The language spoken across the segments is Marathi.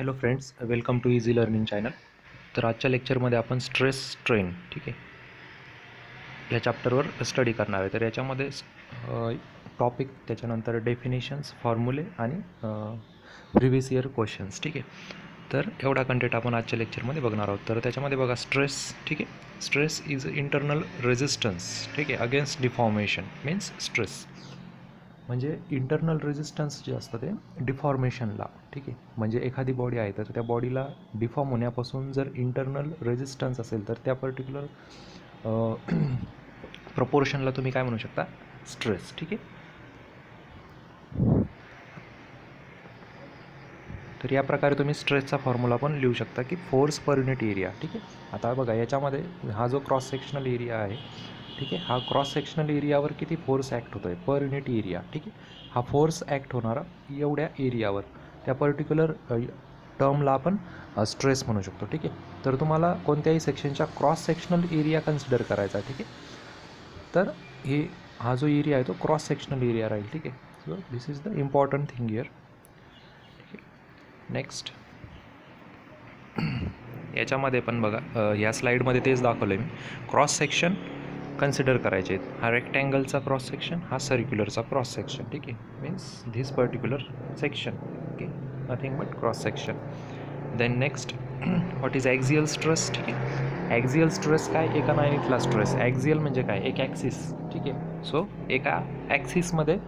Hello friends, welcome to easy learning channel. तर आजच्या लेक्चरमध्ये आपण स्ट्रेस स्ट्रेन ठीक आहे ह्या चॅप्टरवर स्टडी करणार आहे. तर याच्यामध्ये टॉपिक, त्याच्यानंतर डेफिनेशन्स, फॉर्म्युले आणि प्रिव्हियस इयर क्वेश्चन्स ठीक आहे. तर एवढा कंटेंट आपण आजच्या लेक्चरमध्ये बघणार आहोत. तर त्याच्यामध्ये बघा स्ट्रेस ठीक आहे. स्ट्रेस इज इंटरनल रेजिस्टन्स ठीक आहे अगेन्स्ट डिफॉर्मेशन मीन्स स्ट्रेस म्हणजे इंटरनल रेजिस्टन्स जे असतं ते डिफॉर्मेशनला ठीक आहे. म्हणजे एखादी बॉडी आहे तर त्या बॉडीला डिफॉर्म होण्यापासून जर इंटरनल रेजिस्टन्स असेल तर त्या पर्टिक्युलर प्रपोर्शनला तुम्ही काय म्हणू शकता, स्ट्रेस ठीक आहे. तर या प्रकारे तुम्ही स्ट्रेसचा फॉर्म्युला पण लिहू शकता की फोर्स पर युनिट एरिया ठीक आहे. आता बघा याच्यामध्ये हा जो क्रॉस सेक्शनल एरिया आहे ठीक आहे, हा क्रॉस सेक्शनल एरियावर किती फोर्स ॲक्ट होतो आहे पर युनिट एरिया ठीक आहे. हा फोर्स ॲक्ट होणारा एवढ्या एरियावर त्या पर्टिक्युलर टर्मला आपण स्ट्रेस म्हणू शकतो ठीक आहे. तर तुम्हाला कोणत्याही सेक्शनच्या क्रॉस सेक्शनल एरिया कन्सिडर करायचा ठीक आहे. तर हा जो एरिया आहे तो क्रॉस सेक्शनल एरिया राहील ठीक आहे. So this is the important thing here. Next याच्यामध्ये पण बघा या स्लाईडमध्ये तेच दाखवलं आहे मी. क्रॉस सेक्शन कन्सिडर करायचे आहेत. हा रेक्टँगलचा क्रॉस सेक्शन, हा सर्क्युलरचा क्रॉस सेक्शन ठीक आहे. Means this particular section okay, nothing but cross section. Then next what is axial stress ठीक आहे. ॲक्झियल स्ट्रेस काय, एका लाईनीतला स्ट्रेस. ॲक्झियल म्हणजे काय, एक ॲक्सिस ठीक आहे. सो एका ॲक्सिसमध्ये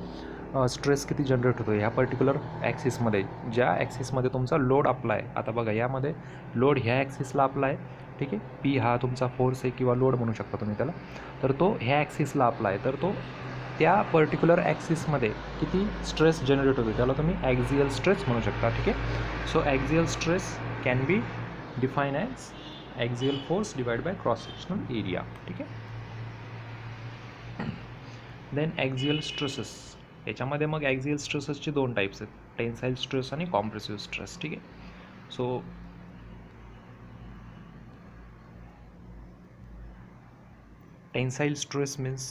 स्ट्रेस किती जनरेट होतो ह्या पर्टिक्युलर ॲक्सिसमध्ये, ज्या ॲक्सिसमध्ये तुमचा लोड अप्लाय. आता बघा यामध्ये लोड ह्या ॲक्सिसला अप्लाय ठीक आहे. पी हा तुमचा फोर्स आहे किंवा लोड म्हणू शकता तुम्ही त्याला. तर तो ह्या ॲक्सिसला अप्लाय, तर तो त्या पर्टिक्युलर ॲक्सिसमध्ये किती स्ट्रेस जनरेट होतो त्याला तुम्ही ॲक्झियल स्ट्रेस म्हणू शकता ठीक आहे. So axial stress can be define as axial force divide by cross sectional area ठीक आहे. देन ॲक्झियल स्ट्रेसेस, याच्यामध्ये मग ॲक्झियल स्ट्रेसेसचे दोन टाईप्स आहेत, टेन्साईल स्ट्रेस आणि कॉम्प्रेसिव्ह स्ट्रेस ठीक आहे. So tensile stress means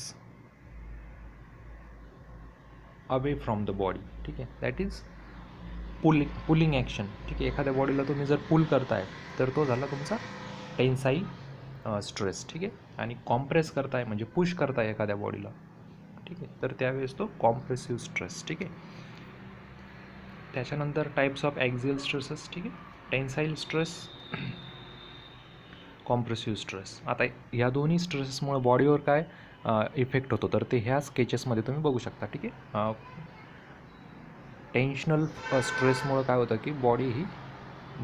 away from the body ठीक आहे. दॅट इज पुलिंग ॲक्शन ठीक आहे. एखाद्या बॉडीला तुम्ही जर पुल करताय तर तो झाला तुमचा टेन्साईल स्ट्रेस ठीक आहे. आणि कॉम्प्रेस करताय म्हणजे पुश करताय एखाद्या बॉडीला ठीक आहे, तर त्यावेळेस तो कॉम्प्रेसिव्ह स्ट्रेस ठीक आहे. त्याच्यानंतर टाईप्स ऑफ ॲक्झियल स्ट्रेसेस ठीक आहे. Tensile stress, compressive stress. आता ह्या दोन्ही स्ट्रेसेसमुळे बॉडीवर काय इफेक्ट होतो तर ते ह्या स्केचेसमध्ये तुम्ही बघू शकता ठीक आहे. टेन्शनल स्ट्रेसमुळं काय होतं की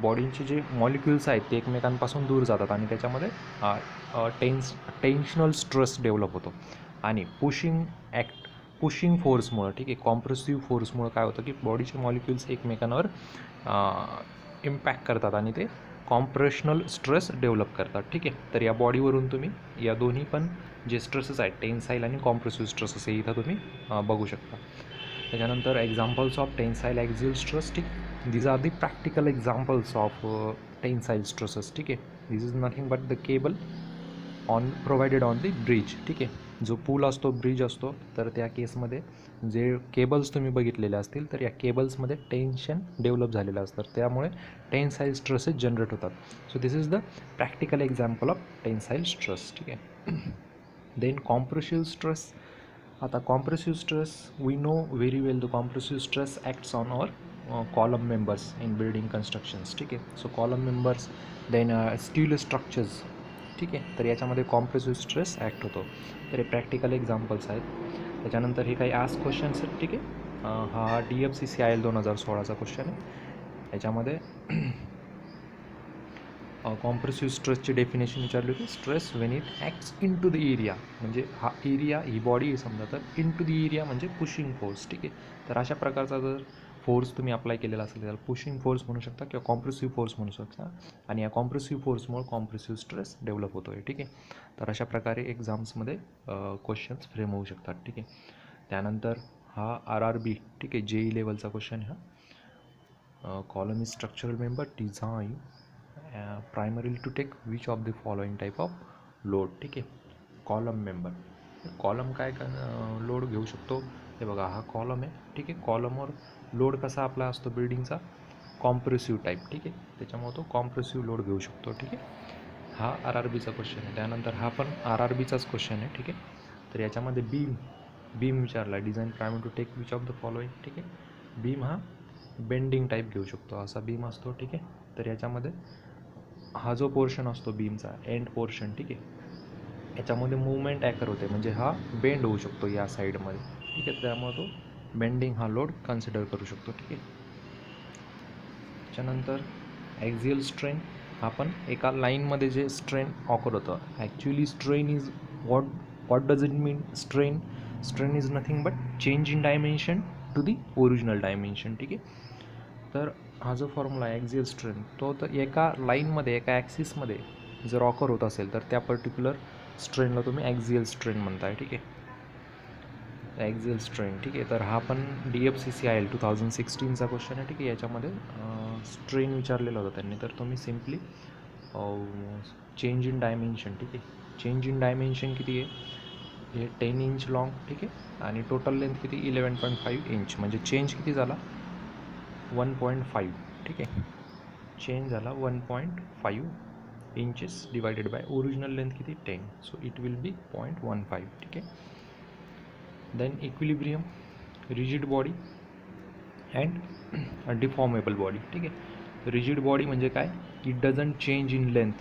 बॉडीचे जे मॉलिक्युल्स आहेत ते एकमेकांपासून दूर जातात आणि त्याच्यामध्ये टेन्शनल स्ट्रेस डेव्हलप होतो. आणि पुशिंग फोर्समुळं ठीक आहे, कॉम्प्रेसिव्ह फोर्समुळं काय होतं की बॉडीचे मॉलिक्युल्स एकमेकांवर इम्पॅक्ट करतात आणि ते कॉम्प्रेशनल स्ट्रेस डेव्हलप करतात ठीक आहे. तर या बॉडीवरून तुम्ही या दोन्ही पण जे स्ट्रेसेस आहेत टेन्साईल आणि कॉम्प्रेसिव्ह स्ट्रेसेस हे इथं तुम्ही बघू शकता. त्याच्यानंतर examples of tensile axial stress ठीक. These are the practical examples of tensile stresses ठीक आहे. This is nothing but the cable provided on the bridge ठीक आहे. जो पूल असतो, ब्रिज असतो, तर त्या केसमध्ये जे केबल्स तुम्ही बघितलेले असतील तर या केबल्समध्ये टेन्शन डेव्हलप झालेलं असतं, त्यामुळे टेन्साईल स्ट्रेसेस जनरेट होतात. So this is the practical example of tensile stress ठीक आहे. Then compressive stress. आता compressive stress we know very well, the compressive stress acts on our column members in building constructions ठीक आहे. So column members, then steel structures ठीक आहे. तर याच्यामध्ये कॉम्प्रेसिव्ह स्ट्रेस ॲक्ट होतो. तर हे प्रॅक्टिकल एक्झाम्पल्स आहेत. त्याच्यानंतर हे काही आस्क क्वेश्चन्स आहेत ठीक आहे. हा DFCCIL 2016चा क्वेश्चन आहे. याच्यामध्ये कॉम्प्रेसिव्ह स्ट्रेसची डेफिनेशन विचारली होती. Stress when it acts in to the area, म्हणजे हा एरिया, ही बॉडी आहे समजा, तर इन टू द एरिया म्हणजे पुशिंग फोर्स ठीक आहे. तर अशा प्रकारचा जर फोर्स तुम्ही अप्लाय केलेला असेल त्याला पुशिंग फोर्स म्हणू शकता किंवा कॉम्प्रेसिव्ह फोर्स म्हणू शकता. आणि या कॉम्प्रेसिव्ह फोर्समुळे कॉम्प्रेसिव्ह स्ट्रेस डेव्हलप होतो आहे ठीक आहे. तर अशा प्रकारे एक्झाम्समध्ये क्वेश्चन्स फ्रेम होऊ शकतात ठीक आहे. त्यानंतर हा RRB ठीक आहे, JEE लेवलचा क्वेश्चन आहे हा. Column is structural member design primarily to take which of the following type of load ठीक आहे. कॉलम मेंबर, कॉलम काय लोड घेऊ शकतो, हे बघा हा कॉलम आहे ठीक आहे. कॉलमवर लोड कसा आपला असतो बिल्डिंगचा, कॉम्प्रेसिव्ह टाईप, ठीक आहे. त्याच्यामुळे तो कॉम्प्रेसिव्ह लोड घेऊ शकतो, ठीक आहे. हा RRBचा क्वेश्चन आहे. त्यानंतर हा पण RRBचाच क्वेश्चन आहे, ठीक आहे. तर याच्यामध्ये बीम विचारला, design primary to take which of the following, ठीक आहे. बीम हा बेंडिंग टाईप घेऊ शकतो, असा बीम असतो, ठीक आहे. तर याच्यामध्ये हा जो पोर्शन असतो बीमचा एंड पोर्शन, ठीक आहे, याच्यामध्ये मूवमेंट ॲकर होते, म्हणजे हा बेंड होऊ शकतो या साईडमध्ये, ठीक आहे. त्यामुळे तो बेंडिंग हा लोड कन्सिडर करू शकतो, ठीक आहे. त्याच्यानंतर ॲक्झियल स्ट्रेन, हा पण एका लाईनमध्ये जे स्ट्रेन ऑकर होतं. Actually strain is what does it mean strain? Strain is nothing but change in dimension to the original dimension, ठीक आहे. तर हा जो फॉर्म्युला आहे ॲक्झियल स्ट्रेन, तो तर एका लाईनमध्ये एका ॲक्सिसमध्ये जर ऑकर होत असेल तर त्या पर्टिक्युलर स्ट्रेनला तुम्ही ॲक्झियल स्ट्रेन म्हणताय, ठीक आहे. ॲक्झियल स्ट्रेन, ठीक आहे. तर हा पण DFCCIL 2016चा क्वेश्चन आहे, ठीक आहे. याच्यामध्ये स्ट्रेन विचारलेला होता त्यांनी, तर तुम्ही सिम्पली चेंज इन डायमेन्शन, ठीक आहे. चेंज इन डायमेन्शन किती आहे? हे 10 इंच लॉंग, ठीक आहे. आणि टोटल लेंथ किती? 11.5 इंच, म्हणजे चेंज किती झाला? 1.5, ठीक आहे. चेंज झाला 1.5 inches divided by original length किती? 10, सो इट विल बी 0.15, ठीक आहे. Then equilibrium, rigid body and deformable body, ठीक आहे. रिजिड बॉडी म्हणजे काय? It doesn't change in length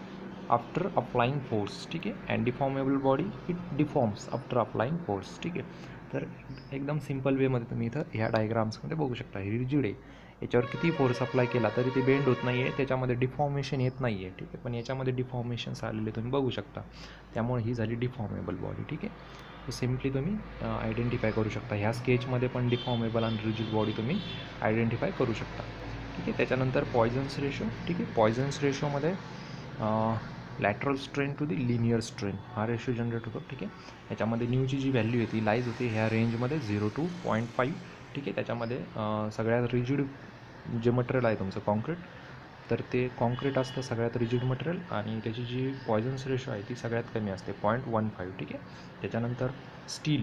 after applying force, ठीक आहे. And deformable body it deforms after applying force, ठीक आहे. तर एकदम सिम्पल वेमध्ये तुम्ही इथं ह्या डायग्राम्समध्ये बघू शकता. हे रिजिड आहे, याच्यावर किती फोर्स अप्लाय केला तरी ते बेंड होत नाही आहे, त्याच्यामध्ये डिफॉर्मेशन येत नाही आहे, ठीक आहे. पण याच्यामध्ये डिफॉर्मेशन्स आलेले तुम्ही बघू शकता, त्यामुळे ही झाली डिफॉर्मेबल बॉडी, ठीक आहे. तर सिम्पली तुम्ही आयडेंटिफाय करू शकता. ह्या स्केचमध्ये पण डिफॉर्मेबल आणि रिजिड बॉडी तुम्ही आयडेंटिफाय करू शकता, ठीक आहे. त्याच्यानंतर पॉयझन्स रेशो, ठीक आहे. पॉयझन्स रेशोमध्ये lateral strain to the linear strain हा रेशो जनरेट होतो, ठीक आहे. याच्यामध्ये न्यूची जी व्हॅल्यू आहे ती लाईज होते ह्या रेंजमध्ये 0 to 0.5, ठीक आहे. त्याच्यामध्ये सगळ्यात रिजिड जे मटेरियल आहे तुमचं कॉन्क्रीट, तर ते कॉन्क्रीट असतं सगळ्यात रिजिड मटेरियल, आणि त्याची जी पॉयझन्स रेशो आहे ती सगळ्यात कमी असते 0.15, ठीक आहे. त्याच्यानंतर स्टील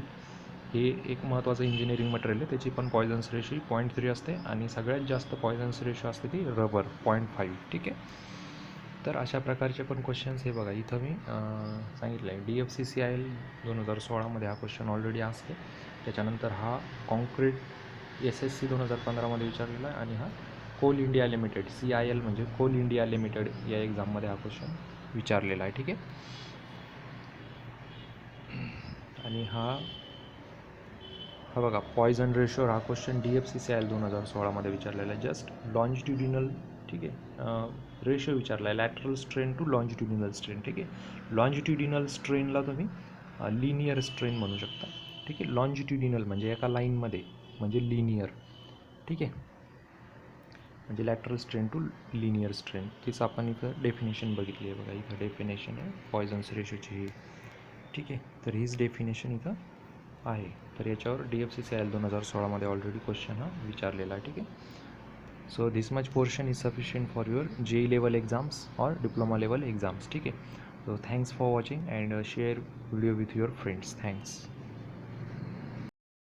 हे एक महत्त्वाचं इंजिनिअरिंग मटेरियल आहे, त्याची पण पॉयझन्स रेशो 0.3 असते, आणि सगळ्यात जास्त पॉयझन्स रेशो असते ती रबर 0.5, ठीक आहे. तर अशा प्रकारचे पण क्वेश्चन्स हे बघा इथं मी सांगितलं आहे. DFCCIL 2016मध्ये हा क्वेश्चन ऑलरेडी असते. त्याच्यानंतर हा कॉन्क्रीट SSC 2015मध्ये विचारलेला आहे, आणि हा कोल इंडिया लिमिटेड CIL म्हणजे कोल इंडिया लिमिटेड या एक्झाममध्ये हा क्वेश्चन विचारलेला आहे, ठीक आहे. आणि हा बघा पॉयझन रेशो, हा क्वेश्चन DFCCIL 2016मध्ये विचारलेला आहे. जस्ट लॉन्जिट्युडिनल, ठीक आहे, रेशो विचारला आहे, lateral strain to longitudinal strain, ठीक आहे. लॉन्जिट्युडिनल स्ट्रेनला तुम्ही लिनियर स्ट्रेन म्हणू शकता, ठीक आहे. लॉन्जिट्युडिनल म्हणजे एका लाईनमध्ये, म्हणजे लिनियर, ठीक आहे. म्हणजे lateral strain to linear strain, तीच आपण इथं डेफिनेशन बघितली आहे. बघा इथं डेफिनेशन आहे पॉयझन्स रेशोची ही, ठीक आहे. तर हीच डेफिनेशन इथं आहे. तर याच्यावर DFCCIL 2016मध्ये ऑलरेडी क्वेश्चन हा विचारलेला आहे, ठीक आहे. So this much portion is sufficient for your JEE level exams और डिप्लोमा लेवल एक्झाम्स, ठीक आहे. So thanks for watching and share video with your friends. Thanks.